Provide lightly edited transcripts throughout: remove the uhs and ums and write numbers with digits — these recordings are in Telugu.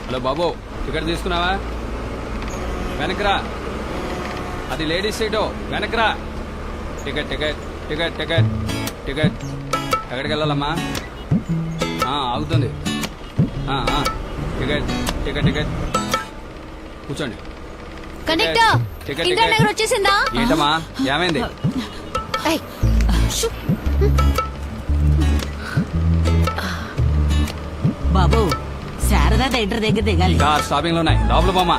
హలో బాబు, టికెట్ తీసుకున్నావా? వెనకరా, అది లేడీస్ సీటు, వెనకరా. Ticket ticket ticket ticket ticket. ఎక్కడికి వెళ్ళాలమ్మా? ఆగుతుంది. Ticket ticket ticket. కూర్చోండి. కండక్టర్, టికెట్ ఇందిరా నగర్ వచ్చేసిందా? ఏంటమ్మా, ఏమైంది? ఏయ్, షూ. బాబు, శారదా థియేటర్ దగ్గర దిగాలి. కార్ స్టాపింగ్ లో ఉన్నాయి, లోపల పోమ్మా.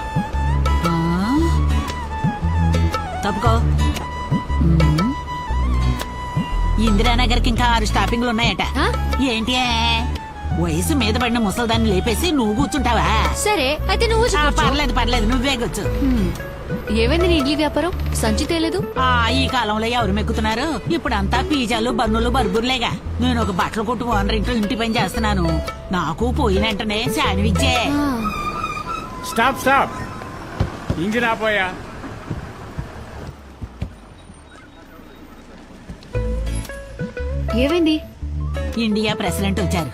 తప్పుకో. ఇందిరానగర్కి ఇంకా 6 స్టాపింగ్లు ఉన్నాయట. ఏంటి వయసు మీద పడిన ముసల్దాన్ని లేపేసి నువ్వు కూర్చుంటావా? సరే అయితే నువ్వు పర్లేదు పర్లేదు, నువ్వే కూర్చు. ఏమైంది నీ ఇడ్లీ వ్యాపారం? సంచి తేలేదు. ఈ కాలంలో ఎవరు మెక్కుతున్నారు? ఇప్పుడంతా పిజ్జాలు బన్నులు బర్బుర్లేగా. నేను ఒక బట్టలు కొట్టు ఓనర్ ఇంట్లో ఇంటి పని చేస్తున్నాను. నాకు పోయిన వెంటనే శాండ్విచ్చే. స్టాప్ స్టాప్, ఇంజిన్ ఆపోయా. ఏమైంది? ఇండియా ప్రెసిడెంట్ వచ్చారు.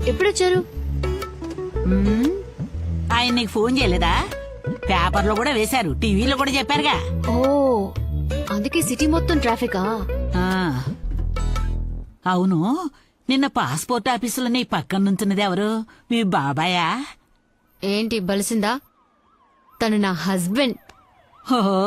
ఎప్పుడొచ్చారు? ఆయన నీకు ఫోన్ చేయలేదా? పేపర్లో కూడా వేశారు, టీవీలో కూడా చెప్పారుగా. ఓ, అందుకే సిటీ మొత్తం ట్రాఫికా? అవును, నిన్న పాస్పోర్ట్ ఆఫీసులో నీ పక్కన నుంచున్నది ఎవరు? మీ బాబాయా? ఏంటి బలిసిందా? తను నా హస్బెండ్. ఓహో.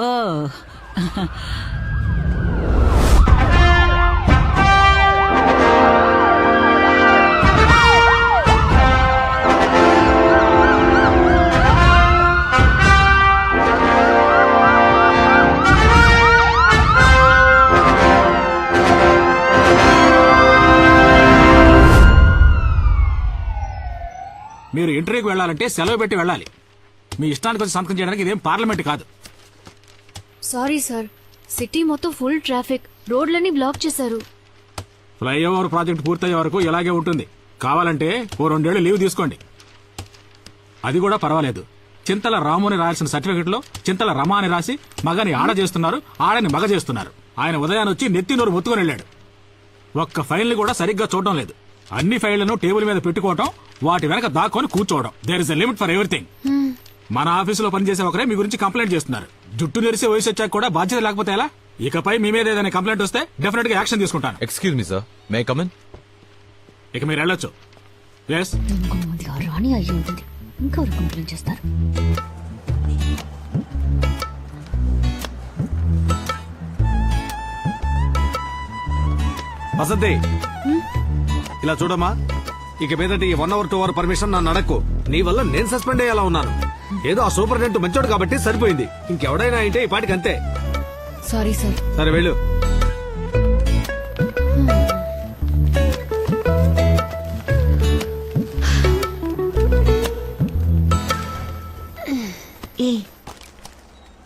మీరు ఇంటర్వ్యూకి వెళ్ళాలంటే సెలవు పెట్టి వెళ్ళాలి. మీ ఇష్టానికి వచ్చి సంతకం చేయడానికి ఇదేం పార్లమెంట్ కాదు. సారీ సార్, సిటీ మొత్తం ఫుల్ ట్రాఫిక్, రోడ్లన్నీ బ్లాక్ చేశారు. ఫ్లైఓవర్ ప్రాజెక్ట్ పూర్తయ్యే వరకు ఇలాగే ఉంటుంది. కావాలంటే ఓ 2 ఏళ్లు లీవ్ తీసుకోండి. అది కూడా పర్వాలేదు. చింతల రాముని రాయాల్సిన సర్టిఫికెట్ లో చింతల రమ అని రాసి మగని ఆడ చేస్తున్నారు, ఆడని మగ చేస్తున్నారు. ఆయన ఉదయాన్ని వచ్చి నెత్తి నోరు మొత్తుకొని వెళ్ళాడు. ఒక్క ఫైల్ని కూడా సరిగ్గా చూడటం లేదు. అన్ని ఫైళ్లను టేబుల్ మీద పెట్టుకోవటం, వాటి వెనక దాక్కొని కూర్చోవడం. There is a limit for everything. మన ఆఫీసులో పనిచేసే ఒకరే మీ గురించి కంప్లైంట్ చేస్తున్నారు. జుట్టు నెరిసే వయసు వచ్చాక కూడా బాధ్యత లేకపోతే ఎలా? ఇకపై మీ మీద ఏదైనా కంప్లైంట్ వస్తే డెఫినెట్ గా యాక్షన్ తీసుకుంటాను. Excuse me sir, may I come in? ఇక మీరు వెళ్ళొచ్చు. ఎస్. రాణి అయ్యి ఉంటుంది, ఇంకా కంప్లైంట్ చేస్తారు. వసంతి, ఇలా చూడమ్మా, ఇక మీదటి 1 hour 2 hour పర్మిషన్ నన్ను అడక్కు. నీ వల్ల నేను సస్పెండ్ అయ్యేలా ఉన్నాను. ఏదో ఆ సూపరింటెండెంట్ మంచోడు కాబట్టి సరిపోయింది. ఇంకెవడైనా అయితే ఈ పాటికి అంతే. Sorry sir. సరే వెళ్ళు.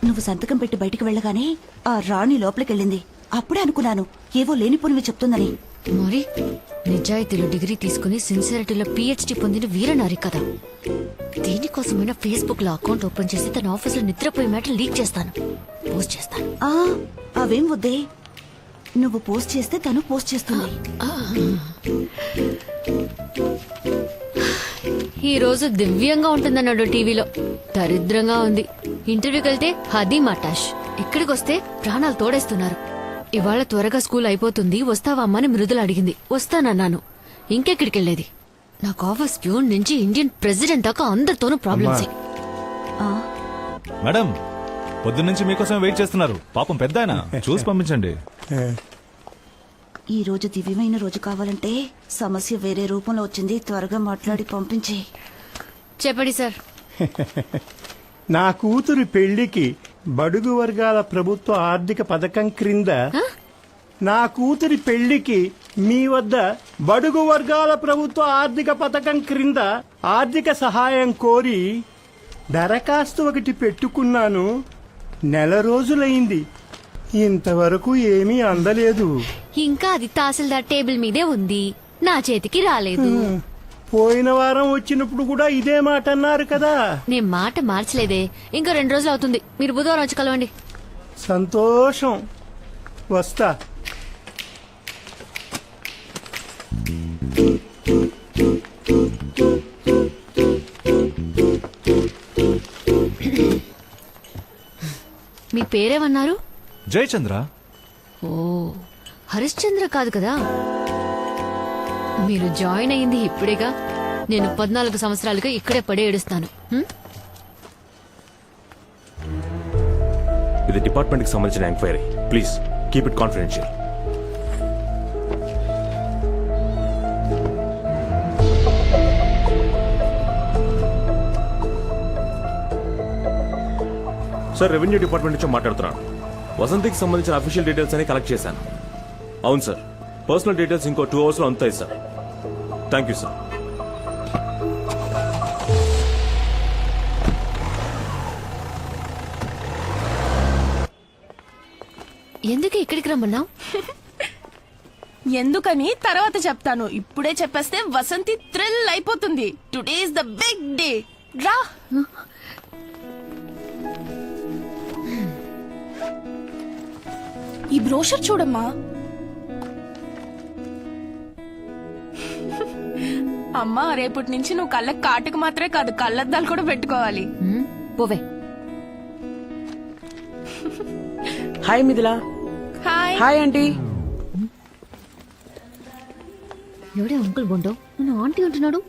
నువ్వు సంతకం పెట్టి బయటకు వెళ్ళగానే ఆ రాణి లోపలికెళ్ళింది. అప్పుడే అనుకున్నాను ఏవో లేనిపోనివి చెప్తుందని. మరి నిజాయితీలో డిగ్రీ తీసుకుని సిన్సియారిటీలో PhD పొందిన వీరనారి కదా. దీనికోసమైనా ఫేస్బుక్ లో అకౌంట్ ఓపెన్ చేసి తన ఆఫీసులో నిద్రపోయే మ్యాటర్ లీక్ చేస్తాను, పోస్ట్ చేస్తాను. అవేం వద్దే, నువ్వు పోస్ట్ చేస్తే తను పోస్ట్ చేస్తుంది. ఈ రోజు దివ్యంగా ఉంటుందన్నాడు టీవీలో, దరిద్రంగా ఉంది. ఇంటర్వ్యూకి వెళ్తే హదీ మటాష్, ఇక్కడికి వస్తే ప్రాణాలు తోడేస్తున్నారు. ఇవాళ త్వరగా స్కూల్ అయిపోతుంది, వస్తావా అమ్మని మృదుల అడిగింది. వస్తానన్నాను. ఇంకెక్కడికి వెళ్ళేది? నాకు ఆఫీస్ ప్యూన్ నుంచి ఇండియన్ ప్రెసిడెంట్ దాకా అందరితోనూ ప్రాబ్లమ్సే. మేడం, పొద్దున్నుంచి మీకోసం వెయిట్ చేస్తున్నారు. పాపం పెద్ద ఆయన, చూసి పంపించండి. ఈ రోజు దివ్యమైన రోజు కావాలంటే సమస్య వేరే రూపంలో వచ్చింది. త్వరగా మాట్లాడి పంపించే. చెప్పండి సార్. నా కూతురి పెళ్లికి బడుగు వర్గాల ప్రభుత్వ ఆర్థిక పథకం క్రింద నా కూతురి పెళ్లికి మీ వద్ద బడుగు వర్గాల ప్రభుత్వ ఆర్థిక పథకం క్రింద ఆర్థిక సహాయం కోరి దరఖాస్తు ఒకటి పెట్టుకున్నాను. 1 నెల రోజులైంది, ఇంతవరకు ఏమీ అందలేదు. ఇంకా అది తహసీల్దార్ టేబుల్ మీదే ఉంది, నా చేతికి రాలేదు. పోయిన వారం వచ్చినప్పుడు కూడా ఇదే మాట అన్నారు కదా. నేను మాట మార్చలేదే. ఇంకా 2 రోజులు అవుతుంది. మీరు బుధవారం వచ్చి కలవండి. సంతోషం, వస్తా. పేరేమన్నారు? జయచంద్ర. ఓ, హరిశ్చంద్ర కాదు కదా? మీరు జాయిన్ అయ్యింది ఇప్పుడేగా. నేను 14 సంవత్సరాలుగా ఇక్కడే పడి ఏడుస్తాను. ఇది డిపార్ట్మెంట్ కి సంబంధించిన enquiry. Please keep it confidential. Sir, revenue department నుంచి మాట్లాడుతున్నాను. వసంతికి సంబంధించిన అఫీషియల్ డీటెయిల్స్ అని కలెక్ట్ చేశాను. అవును సార్, పర్సనల్ డీటెయిల్స్ ఇంకో 2 అవర్స్ లో అందుతాయి సార్. Thank you sir. ఎందుకు ఇక్కడికి రమ్మన్నావు? ఎందుకని తర్వాత చెప్తాను. ఇప్పుడే చెప్పేస్తే వసంతి థ్రిల్ అయిపోతుంది. Today is the big day. రా. ఈ బ్రోషర్ చూడమ్మా. అమ్మా, రేపటి నుంచి నువ్వు కళ్ళకి కాటుకు మాత్రమే కాదు, కళ్ళద్దాలు కూడా పెట్టుకోవాలి. పోవే. Hi Mithila. Hi. Hi aunty. ఎవడే అంకుల్ బొండో నన్ను ఆంటీ అంటున్నాడు?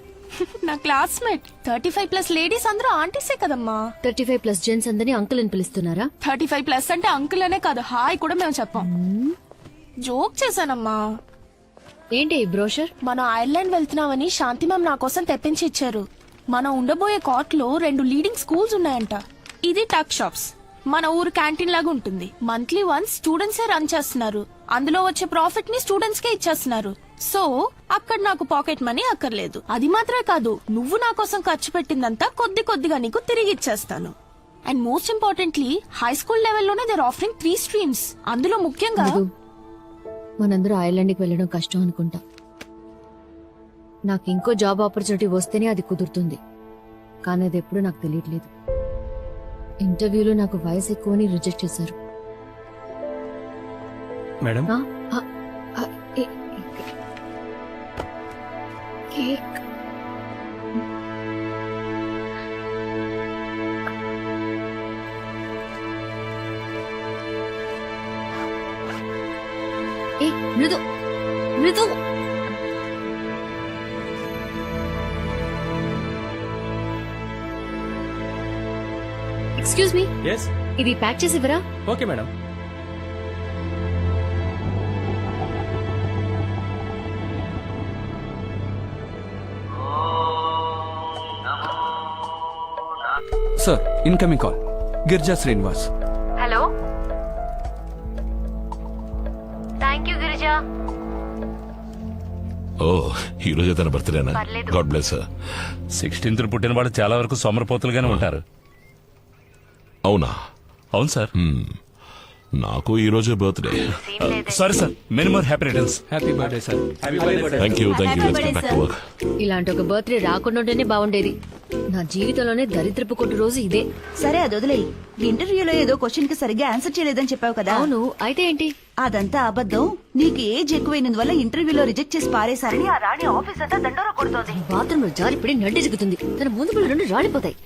నా క్లాస్మేట్. 35+ లేడీస్ అందరూ ఆంటీసే కదమ్మా. 35+ జెంట్స్ అందరినీ అంకుల్ అని పిలుస్తున్నారా? 35+ అంటే అంకుల్ అనే కాదు, హాయ్ కూడా మేము చెప్పాం. జోక్ చేశానమ్మా. ఏంటి ఈ బ్రోషర్? మనం ఐర్లాండ్ వెళ్తున్నామని శాంతి మ్యామ్ నా కోసం తెప్పించి ఇచ్చారు. మనం ఉండబోయే కాట్ లో 2 లీడింగ్ స్కూల్స్ ఉన్నాయంట. ఇది టక్ షాప్స్, మన ఊరు క్యాంటీన్ లాగా ఉంటుంది. మంత్లీ వన్స్ స్టూడెంట్సే రన్ చేస్తున్నారు. అందులో వచ్చే ప్రాఫిట్ ని స్టూడెంట్స్ కే ఇచ్చేస్తున్నారు. సో అక్కడ నాకు పాకెట్ మనీ అక్కర్లేదు. అది మాత్రమే కాదు, నువ్వు నా కోసం ఖర్చు పెట్టిందంతా కొద్ది కొద్దిగా నీకు తిరిగి ఇచ్చేస్తాను. And most importantly high school లెవెల్లోనే దేర్ ఆఫరింగ్ 3 స్ట్రీమ్స్. అందులో ముఖ్యంగా మనందరూ ఐర్లాండ్కి వెళ్ళడం కష్టం అనుకుంటా. నాకు ఇంకో జాబ్ ఆపర్చునిటీ వస్తేనే అది కుదురుతుంది. కానీ అది ఎప్పుడు నాకు తెలియట్లేదు. ఇంటర్వ్యూలో నాకు వయసు ఎక్కువని రిజెక్ట్ చేశారు. మేడం, ఆ, ఆ, ఆ, కేక్. ఏ Mridu Mridu, excuse me, yes. ఇది ప్యాక్ చేసి ఇవ్వరా? Okay madam. Sir, incoming call. Girija Srinivas. Hello, thank you Girija. ఓ, ఈ రోజే తన బర్త్డేనా? God bless. 16th పుట్టిన వాళ్ళు చాలా వరకు సోమరపోతులుగానే ఉంటారు. అవునా? అవును సార్. నాకు ఈ రోజే birthday. Sorry sir, many more happy returns. Happy birthday sir. Thank you. Let's get back to work. ఇలాంటి ఒక బర్త్డే రాకుండా ఉంటేనే బాగుండేది. నా జీవితంలోనే దరిద్రపు కొట్టు రోజు ఇదే. సరే, అది వదిలేయి. ఇంటర్వ్యూలో ఏదో క్వశ్చన్ కి సరిగ్గా ఆన్సర్ చేయలేదని చెప్పావు కదా? అవును, అయితే ఏంటి? అదంతా అబద్ధం. నీకు ఏజ్ ఎక్కువైనందువల్ల ఇంటర్వ్యూలో రిజెక్ట్ చేసి పారేశారని ఆ రాణి ఆఫీస్ అంతా దండోరా కొడుతోంది. బాత్రూమ్ లో జారిపడి నడ్డి జిగుతుంది. తన ముందు పళ్ళు 2 రాలిపోతాయి.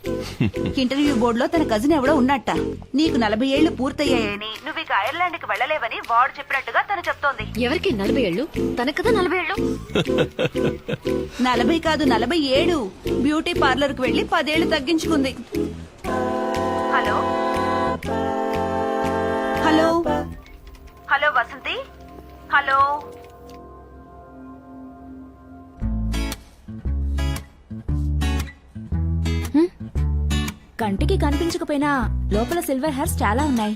ఇంటర్వ్యూ బోర్డులో తన కజిన్ ఎవడో ఉన్నట్ట. నీకు 40 ఏళ్లు పూర్తయ్యాయని, నువ్వు ఇక ఐర్లాండ్ కి వెళ్లలేవని వాడు చెప్పినట్టుగా తను చెప్తోంది. ఎవరికి 40 ఏళ్ళు? తనకు కదా 40 ఏళ్ళు. 40 కాదు, 47. బ్యూటీ పార్లర్ కు వెళ్లి 10 ఏళ్లు తగ్గించుకుంది. Hello hello hello Vasanthi. Hello. కంటికి కనిపించకపోయినా లోపల సిల్వర్ హెయిర్స్ చాలా ఉన్నాయి.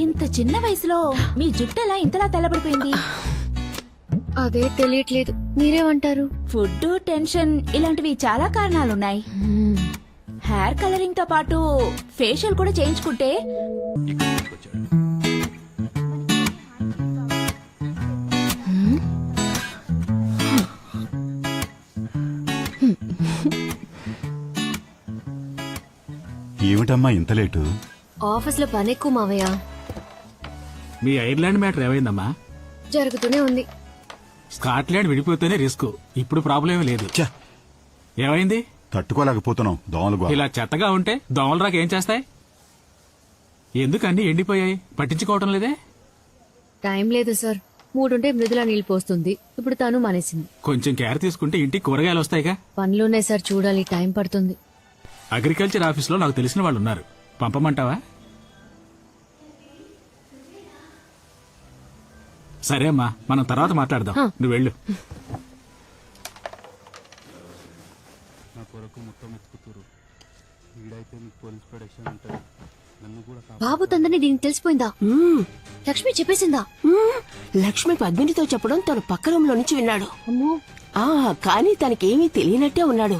ఇంత చిన్న వయసులో మీ జుట్టు ఎలా ఇంతలా తెల్లబడిపోయింది? అదే తెలియట్లేదు. మీరేమంటారు? ఫుడ్, టెన్షన్ ఇలాంటివి చాలా కారణాలున్నాయి. హెయిర్ కలరింగ్ తో పాటు ఫేషియల్ కూడా చేయించుకుంటే ఏమిటమ్మా ఇంత లేటు? ఆఫీస్ లో పని ఎక్కువ మావయ్య. మీ ఐర్లాండ్ మ్యాటర్ ఏమైందమ్మా? జరుగుతూనే ఉంది. స్కాట్లాండ్ విడిపోతేనే రిస్క్. ఇప్పుడు ప్రాబ్లం ఏమీ లేదు. ఏమైంది? తట్టుకోలేకపోతున్నాం దోమలు గోల. ఇలా చెత్తగా ఉంటే దోమలు రాక ఏం చేస్తాయి? ఎందుకు అన్ని ఎండిపోయాయి? పట్టించుకోవటం లేదే? టైం లేదు సార్. మూడుంటే మృదులా నీళ్ళు పోస్తుంది. ఇప్పుడు తను మానేసింది. కొంచెం కేర్ తీసుకుంటే ఇంటికి కూరగాయలు వస్తాయిగా. పనులున్నాయి సార్, చూడాలి, టైం పడుతుంది. అగ్రికల్చర్ ఆఫీస్లో నాకు తెలిసిన వాళ్ళు ఉన్నారు, పంపమంటావా? సరే అమ్మా, మనం తర్వాత మాట్లాడదాం. నువ్వు వెళ్ళు. బాబు తందని దీనికి తెలిసిపోయిందా? లక్ష్మి చెప్పేసిందా? లక్ష్మి పద్మినితో చెప్పడం తను పక్క రూమ్ లో నుంచి విన్నాడు. అమ్మో, కానీ తనకేమీ తెలియనట్టే ఉన్నాడు.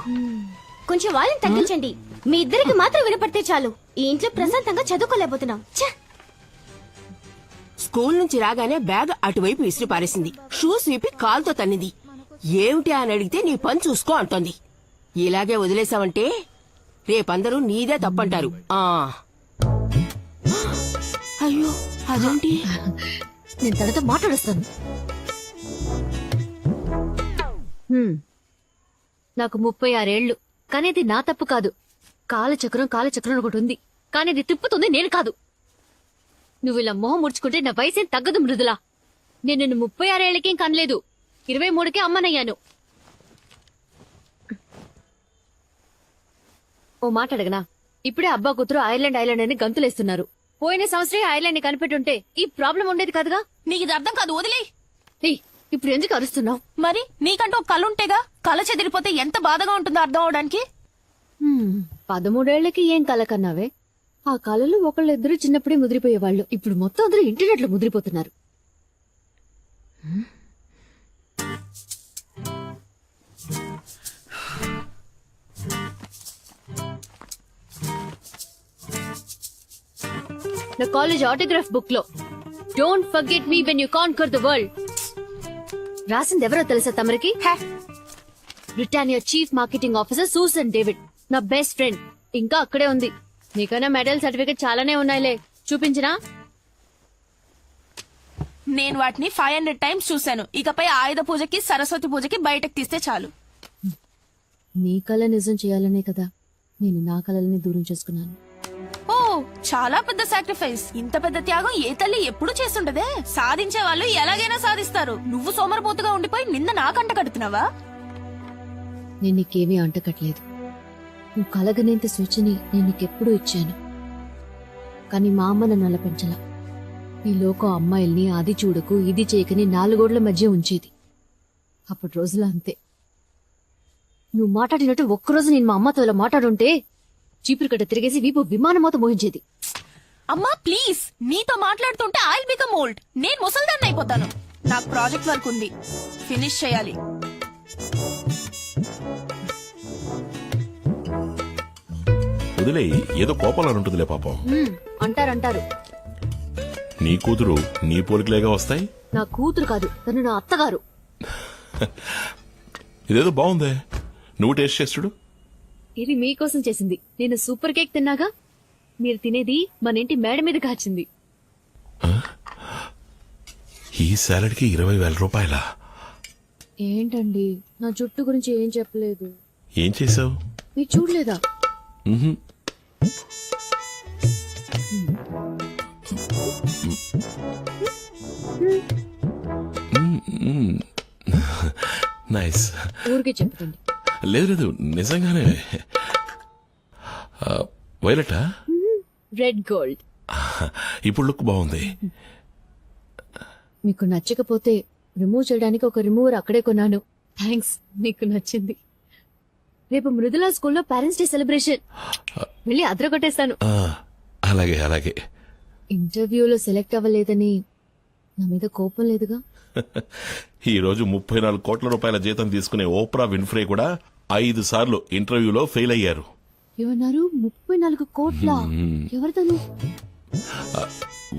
కొంచెం వాళ్ళని తగ్గించండి. మీ ఇద్దరికి మాత్రం వినపడితే చాలు. ఈ ఇంట్లో ప్రశాంతంగా చదువుకోలేకపోతున్నాం. స్కూల్ నుంచి రాగానే బ్యాగ్ అటువైపు విసిరి పారేసింది. షూస్ విప్పి కాల్తో తన్నింది. ఏమిటి అని అడిగితే నీ పని చూసుకో అంటోంది. ఇలాగే వదిలేసావంటే రేపందరూ నీదే తప్పంటారు. అయ్యో, అదేంటి? నేను తనతో మాట్లాడొస్తాను. నాకు 36 ఏళ్లు. కానీ ఇది నా తప్పు కాదు. కాలచక్రం ఒకటి ఉంది, కానీ ఇది తిప్పుతుంది నేను కాదు. నువ్వు ఇలా మొహం ముడుచుకుంటే నా వయసేం తగ్గదు మృదులా. నేను నిన్ను 36 ఏళ్లకేం కనలేదు, 23కే అమ్మనయ్యాను. ఓ మాట అడగనా? ఇప్పుడే అబ్బా కూతురు ఐర్లాండ్ అని గంతులేస్తున్నారు. పోయిన సంవత్సరం ఐర్లాండ్ ని కనిపెట్టుంటే ఈ ప్రాబ్లం ఉండేది కాదుగా. నీకు ఇది అర్థం కాదు, వదిలే. ఇప్పుడు ఎందుకు అరుస్తున్నావు? మరి నీకంటూ ఒక కళ ఉంటేగా. కళ చెదిరిపోతే ఎంత బాధగా ఉంటుందో అర్థం అవడానికి. 13 ఏళ్లకి ఏం కళ కన్నావే? ఆ కళలు ఒకళ్ళిద్దరు చిన్నప్పుడే ముదిరిపోయేవాళ్ళు. ఇప్పుడు మొత్తం అందరూ ఇంటర్నెట్ లో ముదిరిపోతున్నారు. నా కాలేజ్ ఆటోగ్రాఫ్ బుక్ లో don't forget me when you conquer the world రాసింది ఎవరో తెలుసా తమరికి? Britannia chief marketing officer Susan David, నా బెస్ట్ ఫ్రెండ్. ఇంకా అక్కడే ఉంది. నీకైనా మెడల్ సర్టిఫికెట్ చాలానే ఉన్నాయిలే, చూపించినా? నేను వాటిని 500 టైమ్స్ చూశాను. ఇకపై ఆయుధ పూజకి సరస్వతి పూజకి బయటకు తీస్తే చాలు. నీ కళ నిజం చేయాలనే కదా నేను నా కళల్ని దూరం చేసుకున్నాను. ఓ, చాలా పెద్ద సాక్రిఫైస్. ఇంత పెద్ద త్యాగం ఏ తల్లి ఎప్పుడు చేస్తుండదే. సాధించే వాళ్ళు ఎలాగైనా సాధిస్తారు. నువ్వు సోమరపోతుగా ఉండిపోయి నింద నాకంట కడుతున్నావా? నేను నీకేమీ అంటకట్లేదు. నువ్వు కలగనేంత సూచని నేను నీకెప్పుడూ ఇచ్చాను. కానీ మా అమ్మ నన్ను అలా పెంచలా. ఈ లోకం అమ్మాయిల్ని అది చూడకు ఇది చేయకని 4 గోడల మధ్య ఉంచేది. అప్పటి రోజులో అంతే. నువ్వు మాట్లాడినట్టు ఒక్కరోజు నేను మా అమ్మతో ఇలా మాట్లాడుంటే చీపురు కట్ట తిరిగేసి వీపు విమానమోత మోహించేది. అమ్మా ప్లీజ్, నీతో మాట్లాడుతుంటే ఐ విల్ బికమ్ ఓల్డ్. నేను ముసల్దాన్ని అయిపోతాను. నాకు ప్రాజెక్ట్ వర్క్ ఉంది, ఫినిష్ చేయాలి. వదిలే, ఏదో కోపాలని ఉంటుందిలే పాపం. అంటారు. నీ కూతురు నీ పోలికలేగా వస్తాయి. నా కూతురు కాదు, తను నా అత్తగారు. ఇదేదో బాగుందే, నువ్వు టేస్ట్ చేసి చూడు. ఇది మీకోసం చేసింది. నేను సూపర్ కేక్ తిన్నాగా. మీరు తినేది మన ఇంటి మేడ మీద కాచింది. ఈ సాలడ్ కి 20,000 రూపాయలా? ఏంటండి, నా జుట్టు గురించి ఏం చెప్పలేదు. ఏం చేసావు? మీరు చూడలేదా? నైస్. ఊరికే చెప్పండి. లేదు నిజంగానే. వైలెటా? Red gold. ఇప్పుడు లుక్ బాగుంది. మీకు నచ్చకపోతే రిమూవ్ చేయడానికి ఒక రిమూవర్ అక్కడే కొన్నాను. థ్యాంక్స్, మీకు నచ్చింది. రేపు మృదులా స్కూల్లో పేరెంట్స్ డే సెలబ్రేషన్. వెళ్ళి అదరగొట్టేస్తాను. అలాగే. ఇంటర్వ్యూలో సెలెక్ట్ అవ్వలేదని నా మీద కోపం లేదుగా? ఈ రోజు 34 కోట్ల రూపాయల జీతం తీసుకునే ఓప్రా విన్ఫ్రే కూడా 5 సార్లు ఇంటర్వ్యూలో ఫెయిల్ అయ్యారు. ఏమన్నారు? 34 కోట్ల? ఎవరితను?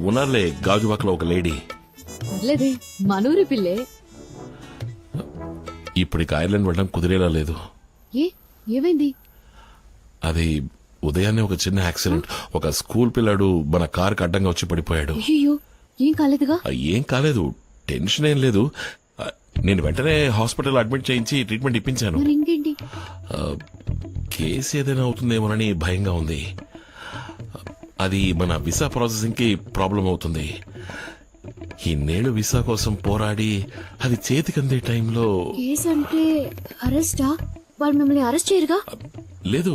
ఉన్నారులే, గాజువాకలో ఒక లేడీ. పర్లేదే, మనూరి పిల్లే. ఇప్పటికి ఐర్లాండ్ వెళ్ళడం కుదిరేలా లేదు. ఏమైంది? అది ఉదయాన్నే ఒక చిన్న యాక్సిడెంట్. ఒక స్కూల్ పిల్లాడు మన కారుకి అడ్డంగా వచ్చి పడిపోయాడు. అయ్యో, ఏం కాలేదుగా? ఏం కాలేదు, టెన్షన్ ఏం లేదు. నేను వెంటనే హాస్పిటల్ అడ్మిట్ చేయించి ట్రీట్మెంట్ ఇప్పించాను. మరి ఇంకేంటి? కేసు ఏదైనా అవుతుందేమోనని భయంగా ఉంది. అది మన వీసా ప్రాసెసింగ్ కి ప్రాబ్లం అవుతుంది. ఇన్నేళ్లు వీసా కోసం పోరాడి అది చేతికందే టైంలో కేసు అంటే అరెస్టా? వాళ్ళు మిమ్మల్ని అరెస్ట్ చేయరుగా? లేదు,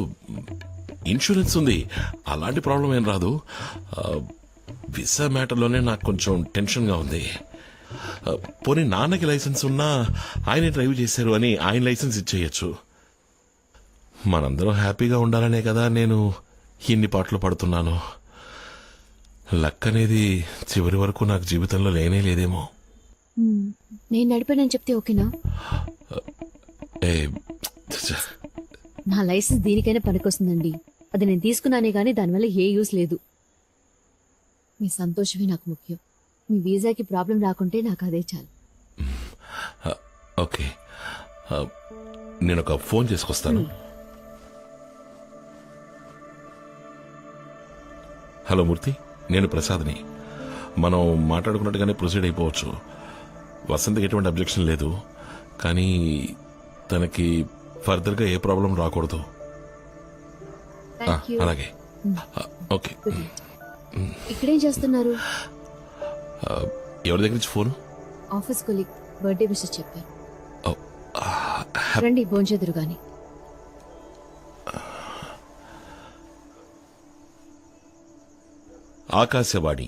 ఇన్సూరెన్స్ ఉంది, అలాంటి ప్రాబ్లం ఏం రాదు. వీసా మ్యాటర్లోనే నాకు కొంచెం టెన్షన్ గా ఉంది. పోనీ నాన్నకి లైసెన్స్ ఉన్నా ఆయనే డ్రైవ్ చేశారు అని ఆయన లైసెన్స్ ఇచ్చేయచ్చు. మనందరం హ్యాపీగా ఉండాలనే కదా నేను ఇన్ని పాటలు పడుతున్నాను. లక్ అనేది చివరి వరకు నాకు జీవితంలో లేనే లేదేమో. నేను నడిపానని చెప్తే ఓకేనా? ఏ, నా లైసెన్స్ దీనికైనా పనికొస్తుందండి. అది నేను తీసుకున్నానే గానీ దానివల్ల ఏ యూస్ లేదు. మీ సంతోషమే నాకు ముఖ్యం. మీ వీసాకి ప్రాబ్లం రాకుంటే నాకు అదే చాలు. ఓకే, నేను ఒక ఫోన్ చేసుకొస్తాను. హలో మూర్తి, నేను ప్రసాద్ని. మనం మాట్లాడుకున్నట్టుగానే ప్రొసీడ్ అయిపోవచ్చు. వసంతకి ఎటువంటి అబ్జెక్షన్ లేదు, కానీ తనకి ఫర్దర్గా ఏ ప్రాబ్లం రాకూడదు. అలాగే, ఓకే. ఇక్కడేం చేస్తున్నారు? ఎవరి దగ్గర నుంచి phone? Office colleague birthday wishes చెప్పారు. రండి భోంచెదురు గాని. ఆకాశవాణి